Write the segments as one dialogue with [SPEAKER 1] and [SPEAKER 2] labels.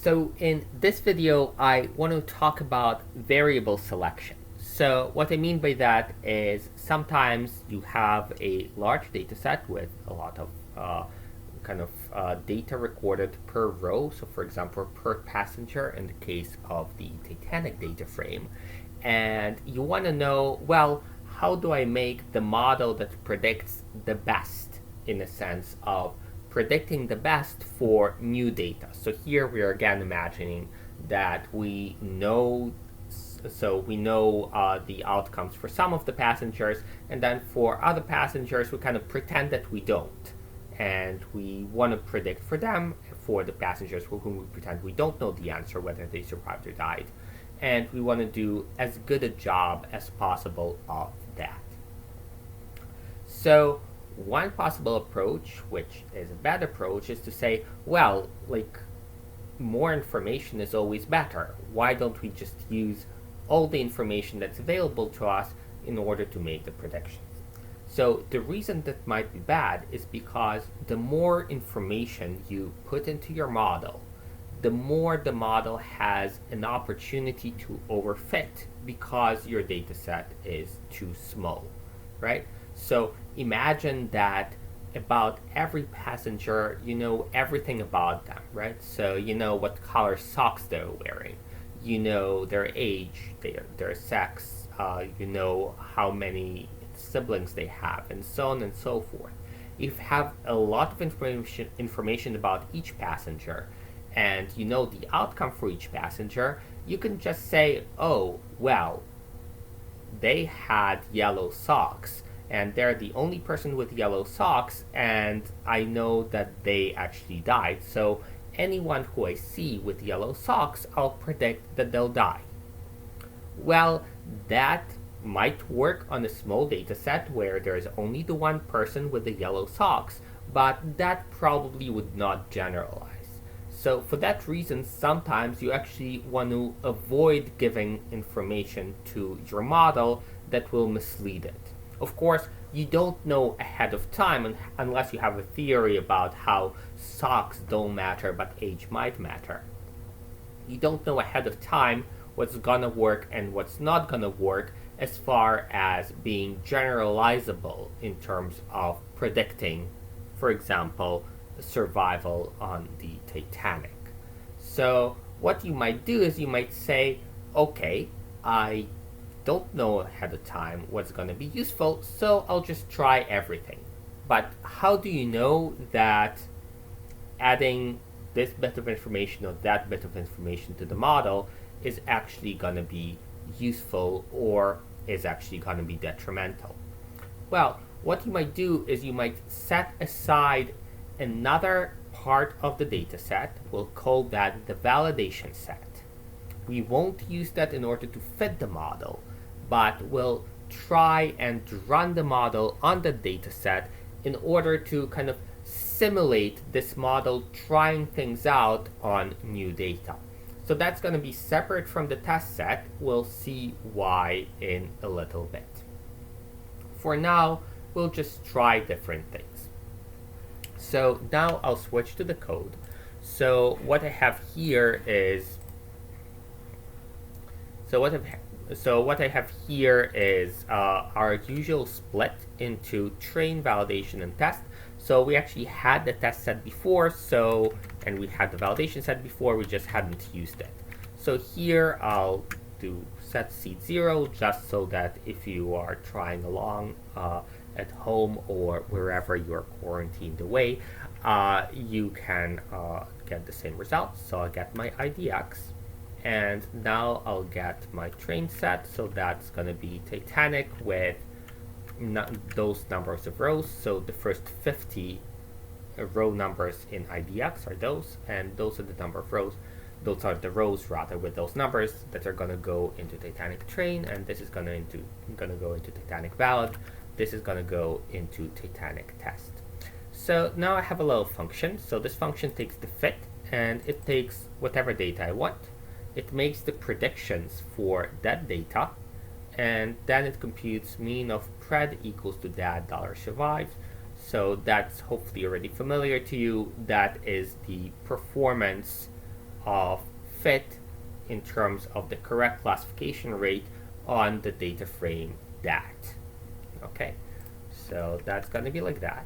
[SPEAKER 1] So in this video, I want to talk about variable selection. So what I mean by that is sometimes you have a large data set with a lot of data recorded per row. So for example, per passenger in the case of the Titanic data frame. And you want to know, well, how do I make the model that predicts the best in a sense of predicting the best for new data. So here we are again imagining that we know the outcomes for some of the passengers, and then for other passengers we kind of pretend that we don't, and we want to predict for them, for the passengers for whom we pretend we don't know the answer, whether they survived or died, and we want to do as good a job as possible of that. So one possible approach, which is a bad approach, is to say, well, more information is always better. Why don't we just use all the information that's available to us in order to make the predictions? So the reason that might be bad is because the more information you put into your model, the more the model has an opportunity to overfit because your data set is too small, right? So imagine that about every passenger, you know everything about them, right? So you know what color socks they're wearing, you know their age, their sex, you know how many siblings they have, and so on and so forth. If you have a lot of information about each passenger, and you know the outcome for each passenger, you can just say, oh, well, they had yellow socks, and they're the only person with yellow socks, and I know that they actually died. So anyone who I see with yellow socks, I'll predict that they'll die. Well, that might work on a small data set where there's only the one person with the yellow socks, but that probably would not generalize. So for that reason, sometimes you actually want to avoid giving information to your model that will mislead it. Of course, you don't know ahead of time unless you have a theory about how socks don't matter but age might matter. You don't know ahead of time what's gonna work and what's not gonna work as far as being generalizable in terms of predicting, for example, survival on the Titanic. So what you might do is you might say, okay, I don't know ahead of time what's going to be useful, so I'll just try everything. But how do you know that adding this bit of information or that bit of information to the model is actually going to be useful or is actually going to be detrimental? Well, what you might do is you might set aside another part of the data set. We'll call that the validation set. We won't use that in order to fit the model, but we'll try and run the model on the data set in order to kind of simulate this model trying things out on new data. So that's going to be separate from the test set. We'll see why in a little bit. For now, we'll just try different things. So now I'll switch to the code. So what I have here is our usual split into train, validation, and test. So we actually had the test set before, and we had the validation set before, we just hadn't used it. So here I'll do set seed 0, just so that if you are trying along at home or wherever you're quarantined away, you can get the same results. So I'll get my IDX. And now I'll get my train set, so that's going to be Titanic with those numbers of rows. So the first 50 row numbers in IDX are those, and those are the number of rows. Those are the rows, rather, with those numbers that are going to go into Titanic train, and this is going to go into Titanic valid. This is going to go into Titanic test. So now I have a little function. So this function takes the fit, and it takes whatever data I want. It makes the predictions for that data, and then it computes mean of pred equals to that $survived. So that's hopefully already familiar to you. That is the performance of fit in terms of the correct classification rate on the data frame dat. Okay, so that's going to be like that.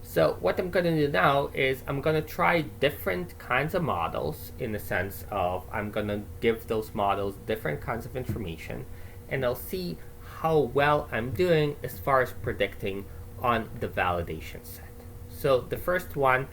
[SPEAKER 1] So what I'm going to do now is I'm going to try different kinds of models, in the sense of I'm going to give those models different kinds of information, and I'll see how well I'm doing as far as predicting on the validation set. So the first one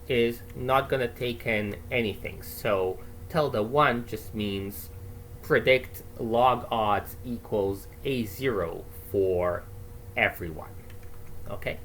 [SPEAKER 1] is not going to take in anything. So tilde 1 just means predict log odds equals A0 for everyone. Okay,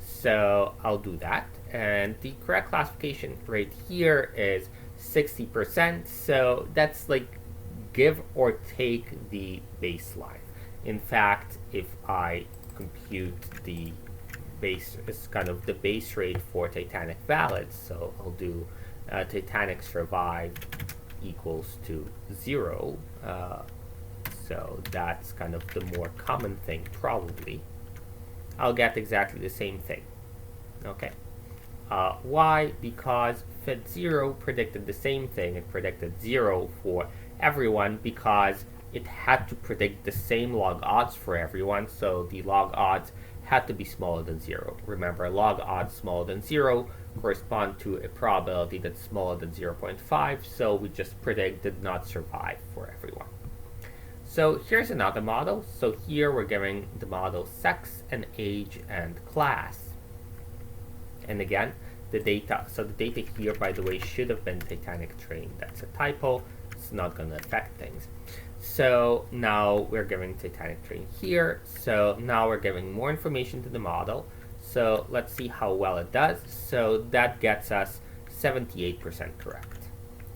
[SPEAKER 1] so I'll do that. And the correct classification rate here is 60%. So that's like give or take the baseline. In fact, if I compute the base, it's kind of the base rate for Titanic valids, so I'll do Titanic survived equals to 0. So that's kind of the more common thing, probably. I'll get exactly the same thing. Okay. Why? Because fit0 predicted the same thing. It predicted 0 for everyone because it had to predict the same log odds for everyone, so the log odds had to be smaller than 0. Remember, log odds smaller than 0 correspond to a probability that's smaller than 0.5, so we just predict did not survive for everyone. So here's another model. So here we're giving the model sex and age and class. And again, the data, so the data here, by the way, should have been Titanic trained. That's a typo. It's not going to affect things. So now we're giving Titanic train here. So now we're giving more information to the model. So let's see how well it does. So that gets us 78% correct.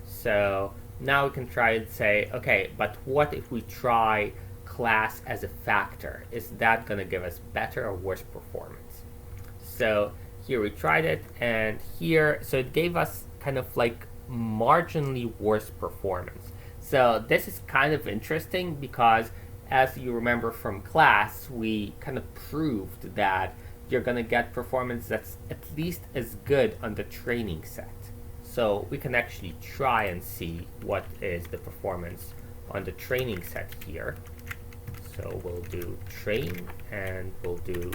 [SPEAKER 1] So now we can try and say, okay, but what if we try class as a factor? Is that going to give us better or worse performance? So here we tried it, and here, so it gave us kind of like marginally worse performance. So this is kind of interesting because, as you remember from class, we kind of proved that you're going to get performance that's at least as good on the training set. So we can actually try and see what is the performance on the training set here. So we'll do train, and we'll do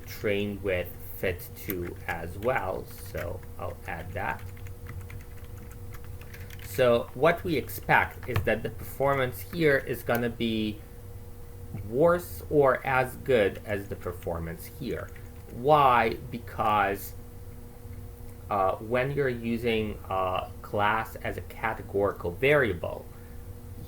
[SPEAKER 1] train with fit2 as well. So I'll add that. So what we expect is that the performance here is going to be worse or as good as the performance here. Why? Because when you're using class as a categorical variable,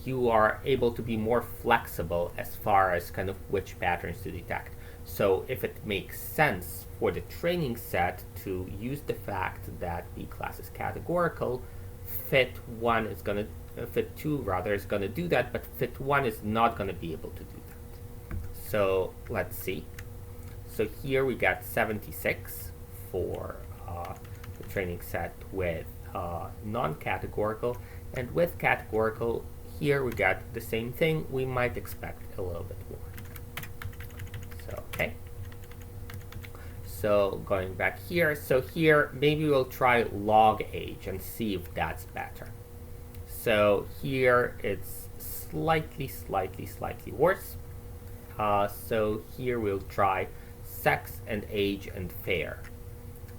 [SPEAKER 1] you are able to be more flexible as far as kind of which patterns to detect. So if it makes sense for the training set to use the fact that the class is categorical, fit2 is going to do that, but fit1 is not going to be able to do that. So let's see. So here we got 76 for the training set with non-categorical, and with categorical, here we got the same thing. We might expect a little bit more. So, okay. So going back here, so here maybe we'll try log age and see if that's better. So here it's slightly worse. So here we'll try sex and age and fair.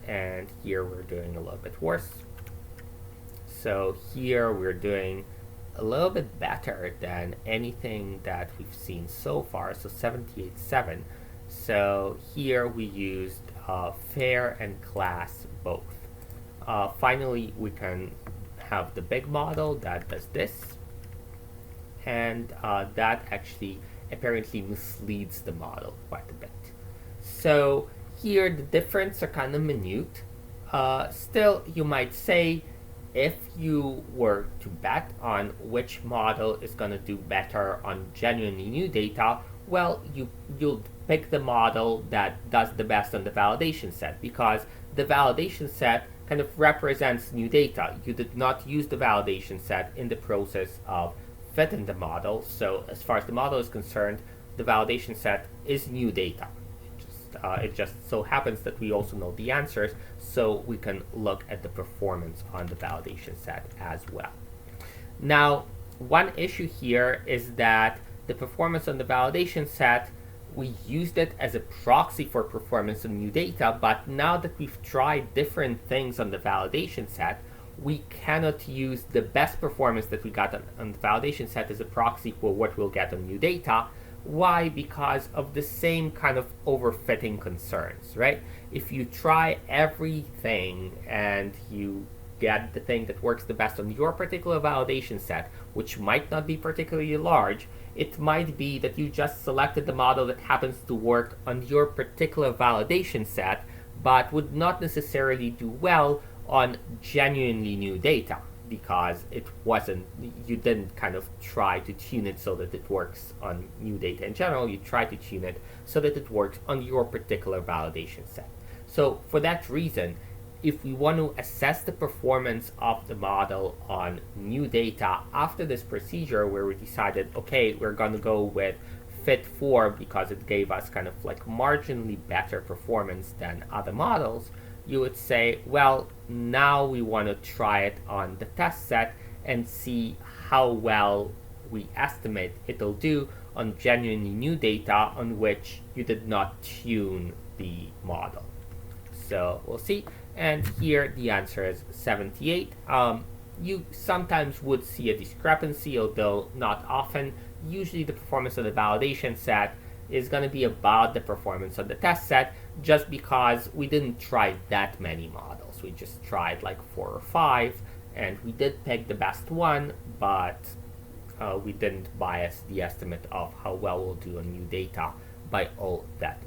[SPEAKER 1] And here we're doing a little bit worse. So here we're doing a little bit better than anything that we've seen so far. So 78.7. So here we used fair and class both. Finally, we can have the big model that does this, and that actually apparently misleads the model quite a bit. So here the difference are kind of minute. Still, you might say, if you were to bet on which model is going to do better on genuinely new data, well, you'll pick the model that does the best on the validation set, because the validation set kind of represents new data. You did not use the validation set in the process of fitting the model, so as far as the model is concerned, the validation set is new data. It just it just so happens that we also know the answers, so we can look at the performance on the validation set as well. Now, one issue here is that the performance on the validation set, we used it as a proxy for performance on new data, but now that we've tried different things on the validation set, we cannot use the best performance that we got on the validation set as a proxy for what we'll get on new data. Why? Because of the same kind of overfitting concerns, right? If you try everything and you get the thing that works the best on your particular validation set, which might not be particularly large, it might be that you just selected the model that happens to work on your particular validation set, but would not necessarily do well on genuinely new data, because you didn't kind of try to tune it so that it works on new data in general. You try to tune it so that it works on your particular validation set. So for that reason, if we want to assess the performance of the model on new data after this procedure where we decided, okay, we're going to go with fit 4 because it gave us kind of like marginally better performance than other models, you would say, well, now we want to try it on the test set and see how well we estimate it'll do on genuinely new data on which you did not tune the model. So we'll see. And here the answer is 78. You sometimes would see a discrepancy, although not often. Usually the performance of the validation set is going to be about the performance of the test set, just because we didn't try that many models. We just tried like 4 or 5, and we did pick the best one, but we didn't bias the estimate of how well we'll do on new data by all that